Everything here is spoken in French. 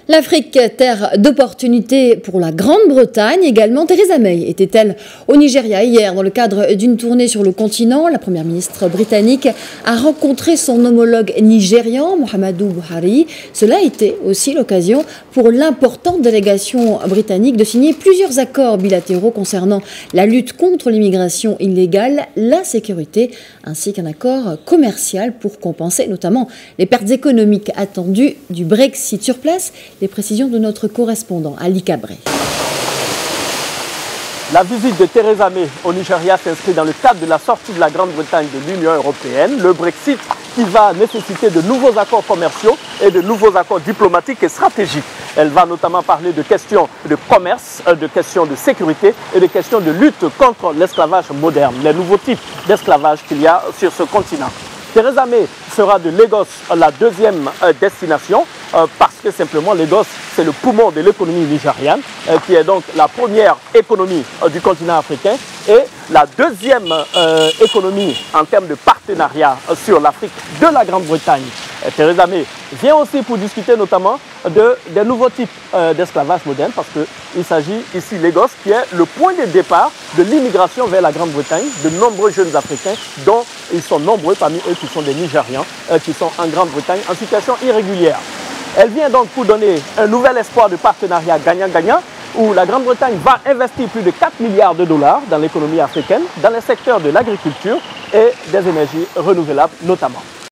L'Afrique, terre d'opportunités pour la Grande-Bretagne également. Theresa May était-elle au Nigeria hier dans le cadre d'une tournée sur le continent? La première ministre britannique a rencontré son homologue nigérian, Muhammadu Buhari. Cela a été aussi l'occasion pour l'importante délégation britannique de signer plusieurs accords bilatéraux concernant la lutte contre l'immigration illégale, la sécurité, ainsi qu'un accord commercial pour compenser notamment les pertes économiques attendues du Brexit. Sur place, les précisions de notre correspondant Ali Cabré. La visite de Theresa May au Nigeria s'inscrit dans le cadre de la sortie de la Grande-Bretagne de l'Union européenne, le Brexit qui va nécessiter de nouveaux accords commerciaux et de nouveaux accords diplomatiques et stratégiques. Elle va notamment parler de questions de commerce, de questions de sécurité et de questions de lutte contre l'esclavage moderne, les nouveaux types d'esclavage qu'il y a sur ce continent. Theresa May sera de Lagos la deuxième destination parce que simplement Lagos c'est le poumon de l'économie nigériane qui est donc la première économie du continent africain et la deuxième économie en termes de partenariat sur l'Afrique de la Grande-Bretagne. Theresa May vient aussi pour discuter notamment des nouveaux types d'esclavage moderne parce qu'il s'agit ici Lagos qui est le point de départ de l'immigration vers la Grande-Bretagne de nombreux jeunes Africains dont ils sont nombreux parmi eux qui sont des Nigérians qui sont en Grande-Bretagne en situation irrégulière. Elle vient donc pour donner un nouvel espoir de partenariat gagnant-gagnant où la Grande-Bretagne va investir plus de 4 milliards de dollars dans l'économie africaine, dans les secteurs de l'agriculture et des énergies renouvelables notamment.